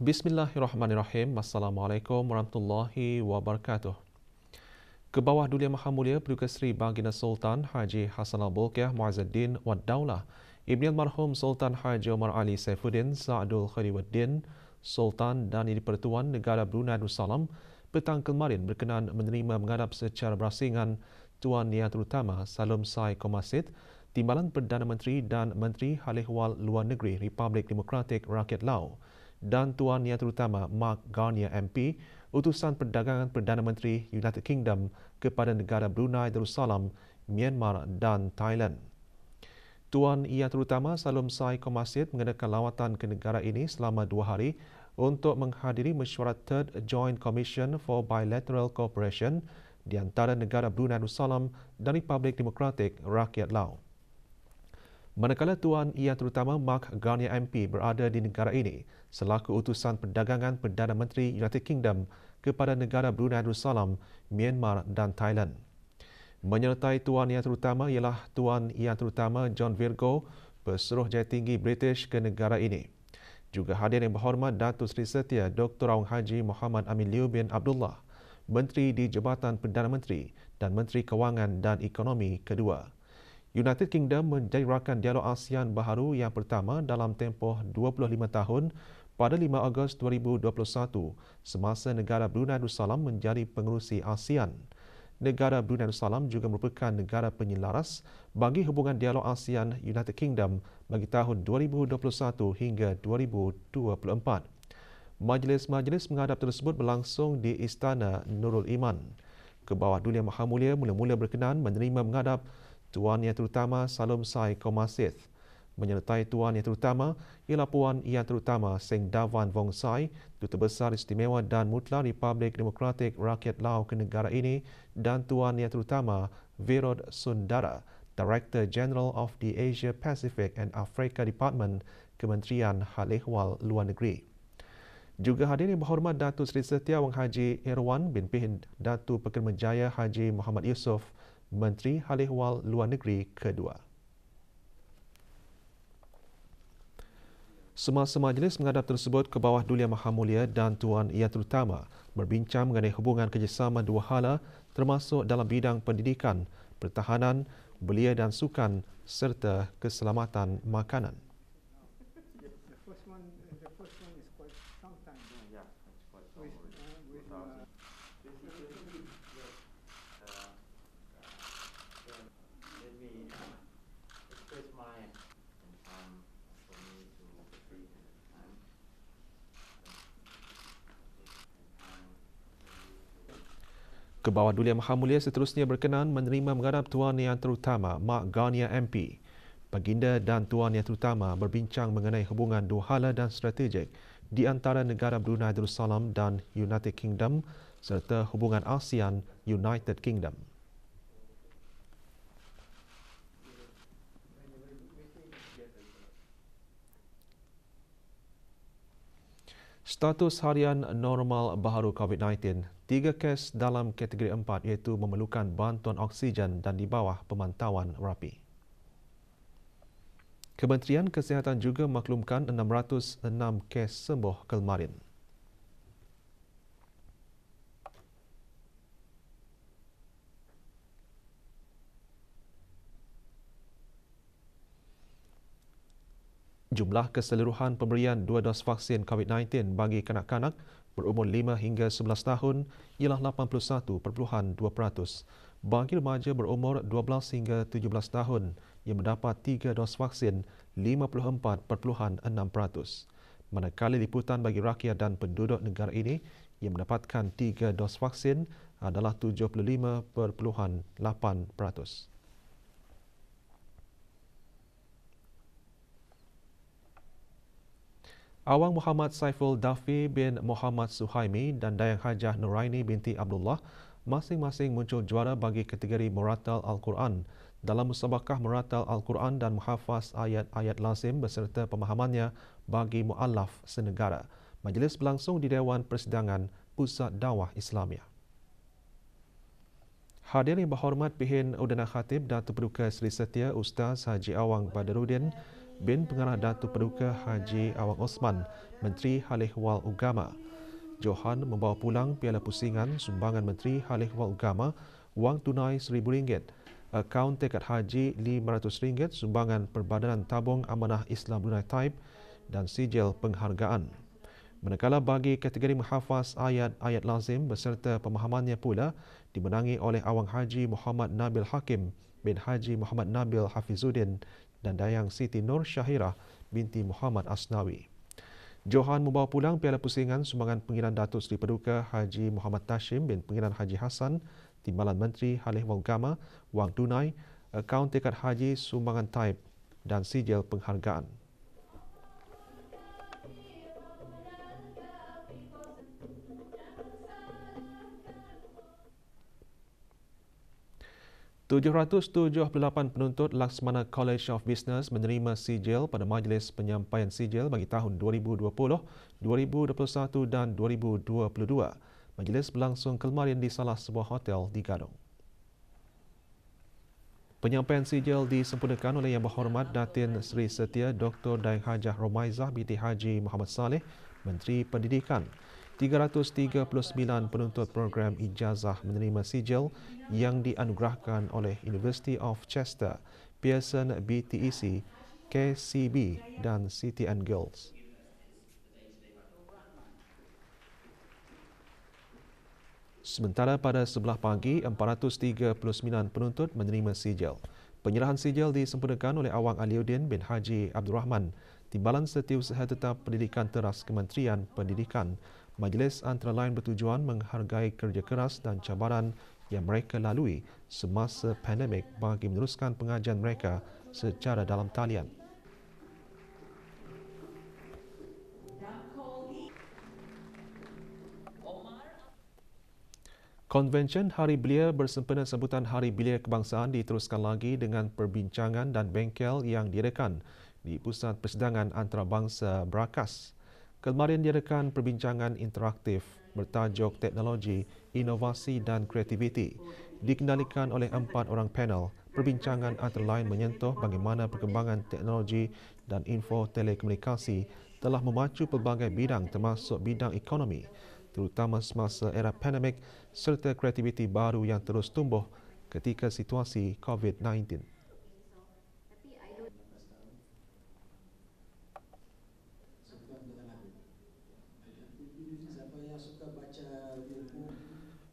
Bismillahirrahmanirrahim. Assalamualaikum warahmatullahi wabarakatuh. Kebawah Dulia Maha Mulia Paduka Seri Baginda Sultan Haji Hassanal Bolkiah Muazzaddin Wad Daulah, Ibni Almarhum Sultan Haji Omar Ali Saifuddin Sa'adul Khairuddin, Sultan dan Yang di-Pertuan Negara Brunei Darussalam, petang kemarin berkenan menerima menghadap secara berasingan Tuan Yang Terutama Salom Sai Komasit, Timbalan Perdana Menteri dan Menteri Hal Ehwal Luar Negeri Republik Demokratik Rakyat Lao, dan Tuan Yang Terutama Mark Garnier MP, Utusan Perdagangan Perdana Menteri United Kingdom kepada negara Brunei Darussalam, Myanmar dan Thailand. Tuan Yang Terutama Salom Sai Komasit mengadakan lawatan ke negara ini selama 2 hari untuk menghadiri mesyuarat Third Joint Commission for Bilateral Cooperation di antara negara Brunei Darussalam dan Republik Demokratik Rakyat Lao. Manakala Tuan Yang Terutama Mark Garnier MP berada di negara ini selaku Utusan Perdagangan Perdana Menteri United Kingdom kepada negara Brunei Darussalam, Myanmar dan Thailand. Menyertai Tuan Yang Terutama ialah Tuan Yang Terutama John Virgo, Pesuruh Jaya Tinggi British ke negara ini. Juga hadir yang berhormat Datuk Seri Setia Dr. Awang Haji Muhammad Amin Liu bin Abdullah, Menteri di Jabatan Perdana Menteri dan Menteri Kewangan dan Ekonomi kedua. United Kingdom menjadikan dialog ASEAN baharu yang pertama dalam tempoh 25 tahun pada 5 Ogos 2021 semasa negara Brunei Darussalam menjadi pengerusi ASEAN. Negara Brunei Darussalam juga merupakan negara penyelaras bagi hubungan dialog ASEAN United Kingdom bagi tahun 2021 hingga 2024. Majlis-majlis menghadap tersebut berlangsung di Istana Nurul Iman. Kebawah Dulia Maha Mulia mula-mula berkenan menerima menghadap Tuan Yang Terutama Salom Sai Komasit. Menyertai Tuan Yang Terutama ialah Puan Yang Terutama Seng Davan Vong Sai, Duta Besar Istimewa dan Mutlak Republik Demokratik Rakyat Lao ke negara ini, dan Tuan Yang Terutama Virod Sundara, Director General of the Asia Pacific and Africa Department, Kementerian Hal Ehwal Luar Negeri. Juga hadir yang berhormat Datuk Seri Setia Wang Haji Irwan bin Pihin Datu Pekerjaya Haji Muhammad Yusof, Menteri Hal Ehwal Luar Negeri kedua. Semasa majlis menghadap tersebut, Kebawah Dulia Maha Mulia dan Tuan Yang Terutama berbincang mengenai hubungan kerjasama dua hala termasuk dalam bidang pendidikan, pertahanan, belia dan sukan serta keselamatan makanan. Kebawah Dulia Maha Mulia seterusnya berkenan menerima menghadap Tuan Yang Terutama Mark Garnier MP. Baginda dan Tuan Yang Terutama berbincang mengenai hubungan dua hala dan strategik di antara negara Brunei Darussalam dan United Kingdom serta hubungan ASEAN United Kingdom. Status harian normal baharu COVID-19, 3 kes dalam kategori 4 iaitu memerlukan bantuan oksigen dan di bawah pemantauan rapi. Kementerian Kesihatan juga maklumkan 606 kes sembuh kemarin. Jumlah keseluruhan pemberian 2 dos vaksin COVID-19 bagi kanak-kanak berumur 5 hingga 11 tahun ialah 81.2%. Bagi remaja berumur 12 hingga 17 tahun yang mendapat 3 dos vaksin, 54.6%. Manakala liputan bagi rakyat dan penduduk negara ini yang mendapatkan 3 dos vaksin adalah 75.8%. Awang Muhammad Saiful Dafi bin Muhammad Suhaimi dan Dayang Hajah Nuraini binti Abdullah masing-masing muncul juara bagi kategori Muratal Al-Quran dalam musabakah Muratal Al-Quran dan menghafaz ayat-ayat lazim beserta pemahamannya bagi mu'allaf senegara. Majlis berlangsung di Dewan Persidangan Pusat Dakwah Islamiah. Hadir yang berhormat Pihin Udana Khatib Datuk Paduka Seri Setia Ustaz Haji Awang Badaruddin, bin Pengarah Datuk Paduka Haji Awang Osman, Menteri Hal Ehwal Agama. Johan membawa pulang piala pusingan sumbangan Menteri Hal Ehwal Agama, wang tunai RM1,000, akaun tekad haji RM500 sumbangan Perbadanan Tabung Amanah Islam Brunei Taib dan sijil penghargaan. Manakala bagi kategori menghafaz ayat-ayat lazim beserta pemahamannya pula dimenangi oleh Awang Haji Muhammad Nabil Hakim bin Haji Muhammad Nabil Hafizuddin dan Dayang Siti Nur Syahirah binti Muhammad Asnawi. Johan membawa pulang piala pusingan sumbangan Pengiran Datuk Seri Paduka Haji Muhammad Tashim bin Pengiran Haji Hassan, Timbalan Menteri Hal Ehwal Agama, wang tunai, akaun tekad haji sumbangan taib dan sijil penghargaan. $778 penuntut Laksmana College of Business menerima sijil pada majlis penyampaian sijil bagi tahun 2020, 2021 dan 2022. Majlis berlangsung kemarin di salah sebuah hotel di Gadong. Penyampaian sijil disempurnakan oleh Yang Berhormat Datin Seri Setia Dr. Daeng Hajah Romaizah binti Haji Muhammad Saleh, Menteri Pendidikan. 339 penuntut program ijazah menerima sijil yang dianugerahkan oleh University of Chester, Pearson BTEC, KCB dan City and Girls. Sementara pada sebelah pagi, 439 penuntut menerima sijil. Penyerahan sijil disempurnakan oleh Awang Aliuddin bin Haji Abdul Rahman, Timbalan Setiausaha Tetap Pendidikan Teras Kementerian Pendidikan. Majlis antara lain bertujuan menghargai kerja keras dan cabaran yang mereka lalui semasa pandemik bagi meneruskan pengajian mereka secara dalam talian. Konvensyen Hari Belia bersempena sambutan Hari Belia Kebangsaan diteruskan lagi dengan perbincangan dan bengkel yang diadakan di Pusat Persidangan Antarabangsa Berakas. Kemarin diadakan perbincangan interaktif bertajuk Teknologi, Inovasi dan Kreativiti. Dikendalikan oleh 4 orang panel, perbincangan antara lain menyentuh bagaimana perkembangan teknologi dan info telekomunikasi telah memacu pelbagai bidang termasuk bidang ekonomi, terutama semasa era pandemik serta kreativiti baru yang terus tumbuh ketika situasi COVID-19.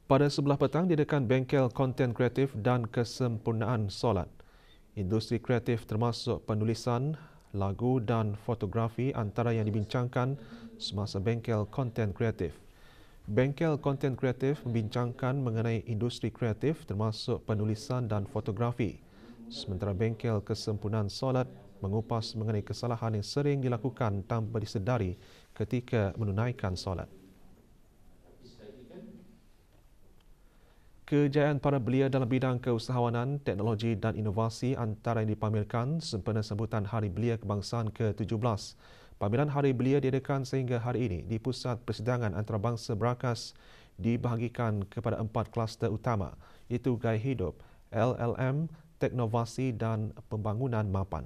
Pada sebelah petang diadakan bengkel konten kreatif dan kesempurnaan solat. Industri kreatif termasuk penulisan, lagu dan fotografi antara yang dibincangkan semasa bengkel konten kreatif. Bengkel konten kreatif membincangkan mengenai industri kreatif termasuk penulisan dan fotografi. Sementara bengkel kesempurnaan solat mengupas mengenai kesalahan yang sering dilakukan tanpa disedari ketika menunaikan solat. Kejayaan para belia dalam bidang keusahawanan, teknologi dan inovasi antara yang dipamerkan sempena sambutan Hari Belia Kebangsaan ke-17. Pameran Hari Belia diadakan sehingga hari ini di Pusat Persidangan Antarabangsa Berakas dibahagikan kepada 4 kluster utama, iaitu gaya hidup, LLM, teknovasi dan pembangunan mapan.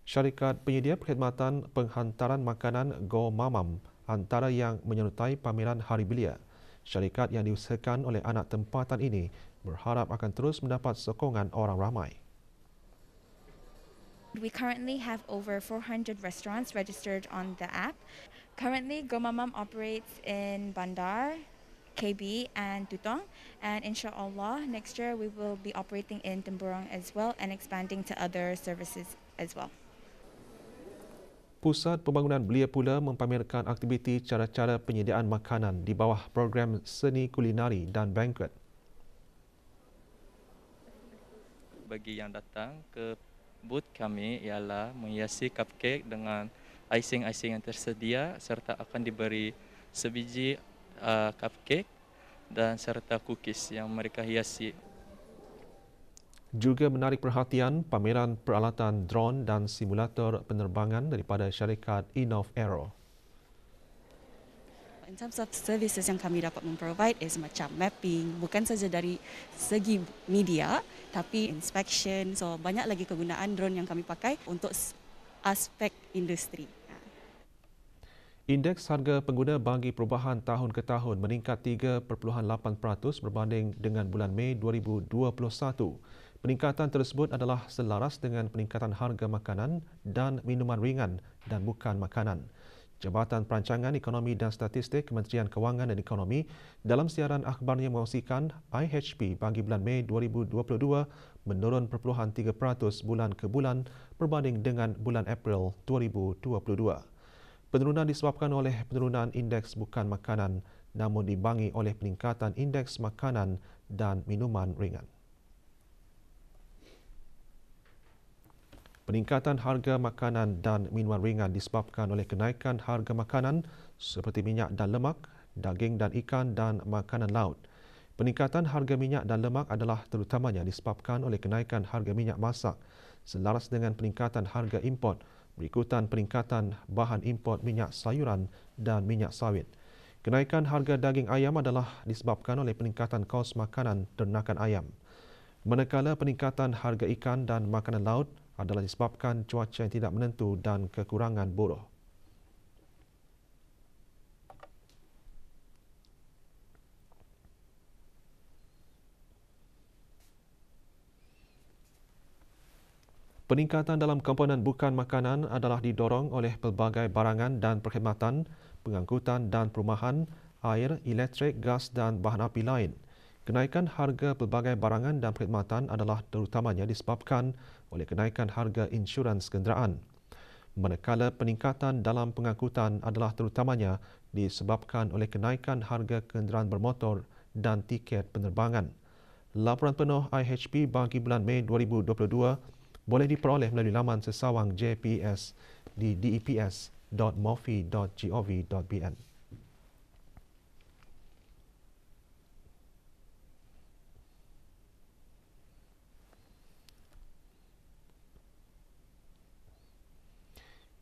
Syarikat penyedia perkhidmatan penghantaran makanan Go Mamam antara yang menyertai pameran Hari Belia. Syarikat yang diusahakan oleh anak tempatan ini berharap akan terus mendapat sokongan orang ramai. We currently have over 400 restaurants registered on the app. Currently, Go Mamam operates in Bandar, KB and Tutong, and inshallah next year we will be operating in Temburong as well and expanding to other services as well. Pusat Pembangunan Belia pula mempamerkan aktiviti cara-cara penyediaan makanan di bawah program seni kulinari dan banquet. Bagi yang datang ke booth kami ialah menghiasi cupcake dengan icing-icing yang tersedia serta akan diberi sebiji cupcake dan serta cookies yang mereka hiasi. Juga menarik perhatian pameran peralatan drone dan simulator penerbangan daripada syarikat Innov Aero. In terms of services yang kami dapat memprovide is macam mapping, bukan saja dari segi media, tapi inspection. So banyak lagi kegunaan drone yang kami pakai untuk aspek industri. Indeks harga pengguna bagi perubahan tahun ke tahun meningkat 3.8% berbanding dengan bulan Mei 2021. Peningkatan tersebut adalah selaras dengan peningkatan harga makanan dan minuman ringan dan bukan makanan. Jabatan Perancangan Ekonomi dan Statistik Kementerian Kewangan dan Ekonomi dalam siaran akhbarnya mengkongsikan IHP bagi bulan Mei 2022 menurun 0.3% bulan ke bulan berbanding dengan bulan April 2022. Penurunan disebabkan oleh penurunan indeks bukan makanan namun diimbangi oleh peningkatan indeks makanan dan minuman ringan. Peningkatan harga makanan dan minuman ringan disebabkan oleh kenaikan harga makanan seperti minyak dan lemak, daging dan ikan dan makanan laut. Peningkatan harga minyak dan lemak adalah terutamanya disebabkan oleh kenaikan harga minyak masak selaras dengan peningkatan harga import berikutan peningkatan bahan import minyak sayuran dan minyak sawit. Kenaikan harga daging ayam adalah disebabkan oleh peningkatan kos makanan ternakan ayam. Manakala peningkatan harga ikan dan makanan laut adalah disebabkan cuaca yang tidak menentu dan kekurangan buruh. Peningkatan dalam komponen bukan makanan adalah didorong oleh pelbagai barangan dan perkhidmatan, pengangkutan dan perumahan, air, elektrik, gas dan bahan api lain. Kenaikan harga pelbagai barangan dan perkhidmatan adalah terutamanya disebabkan oleh kenaikan harga insurans kenderaan. Manakala peningkatan dalam pengangkutan adalah terutamanya disebabkan oleh kenaikan harga kenderaan bermotor dan tiket penerbangan. Laporan penuh IHP bagi bulan Mei 2022 boleh diperoleh melalui laman sesawang JPS di deps.mofi.gov.bn.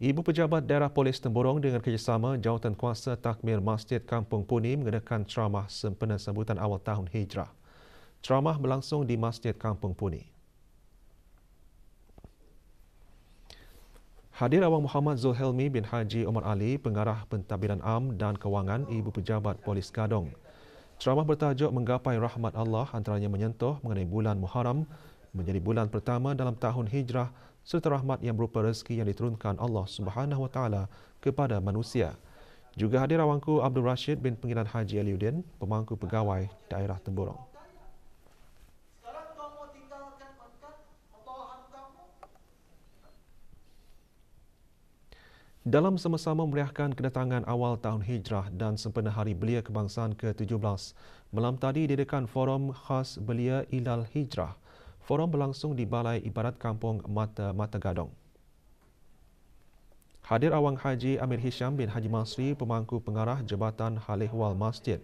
Ibu Pejabat Daerah Polis Temburong dengan kerjasama Jawatan Kuasa Takmir Masjid Kampung Puni mengadakan ceramah sempena sambutan awal tahun Hijrah. Ceramah berlangsung di Masjid Kampung Puni. Hadir Awang Muhammad Zulhelmi bin Haji Omar Ali, Pengarah Pentadbiran Am dan Kewangan Ibu Pejabat Polis Gadong. Ceramah bertajuk Menggapai Rahmat Allah antaranya menyentuh mengenai bulan Muharram menjadi bulan pertama dalam tahun Hijrah serta rahmat yang berupa rezeki yang diturunkan Allah Subhanahu Wa Taala kepada manusia. Juga hadir Awangku Abdul Rashid bin Pengiran Haji Aliuddin, Pemangku Pegawai Daerah Temburong. Dalam sama-sama meriahkan kedatangan awal tahun Hijrah dan sempena Hari Belia Kebangsaan ke-17, malam tadi diadakan forum khas Belia Ilal Hijrah. Forum berlangsung di Balai Ibadat Kampung Mata Gadong. Hadir Awang Haji Amir Hisham bin Haji Masri, Pemangku Pengarah Jabatan Hal Ehwal Masjid.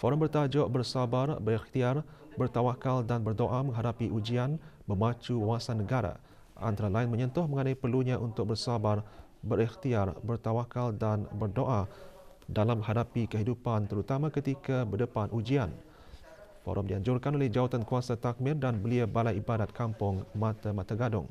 Forum bertajuk Bersabar, Berikhtiar, Bertawakal dan Berdoa Menghadapi Ujian Memacu Wawasan Negara. Antara lain menyentuh mengenai perlunya untuk bersabar, berikhtiar, bertawakal dan berdoa dalam menghadapi kehidupan terutama ketika berdepan ujian. Forum dianjurkan oleh Jawatan Kuasa Takmir dan Belia Balai Ibadat Kampung Mata Gadong.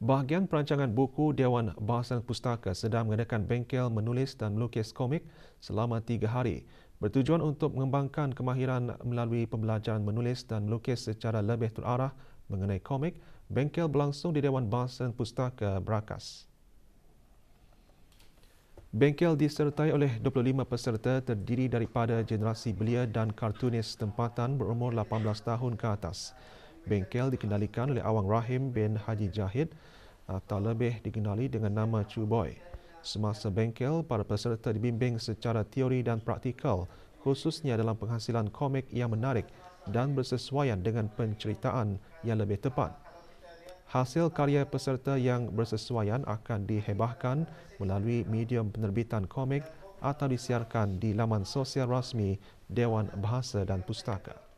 Bahagian perancangan buku Dewan Bahasa dan Pustaka sedang mengadakan bengkel menulis dan melukis komik selama 3 hari bertujuan untuk mengembangkan kemahiran melalui pembelajaran menulis dan melukis secara lebih terarah mengenai komik. Bengkel berlangsung di Dewan Bahasa dan Pustaka Berakas. Bengkel disertai oleh 25 peserta terdiri daripada generasi belia dan kartunis tempatan berumur 18 tahun ke atas. Bengkel dikendalikan oleh Awang Rahim bin Haji Jahid atau lebih dikenali dengan nama Cuboy. Semasa bengkel, para peserta dibimbing secara teori dan praktikal khususnya dalam penghasilan komik yang menarik dan bersesuaian dengan penceritaan yang lebih tepat. Hasil karya peserta yang bersesuaian akan dihebahkan melalui medium penerbitan komik atau disiarkan di laman sosial rasmi Dewan Bahasa dan Pustaka.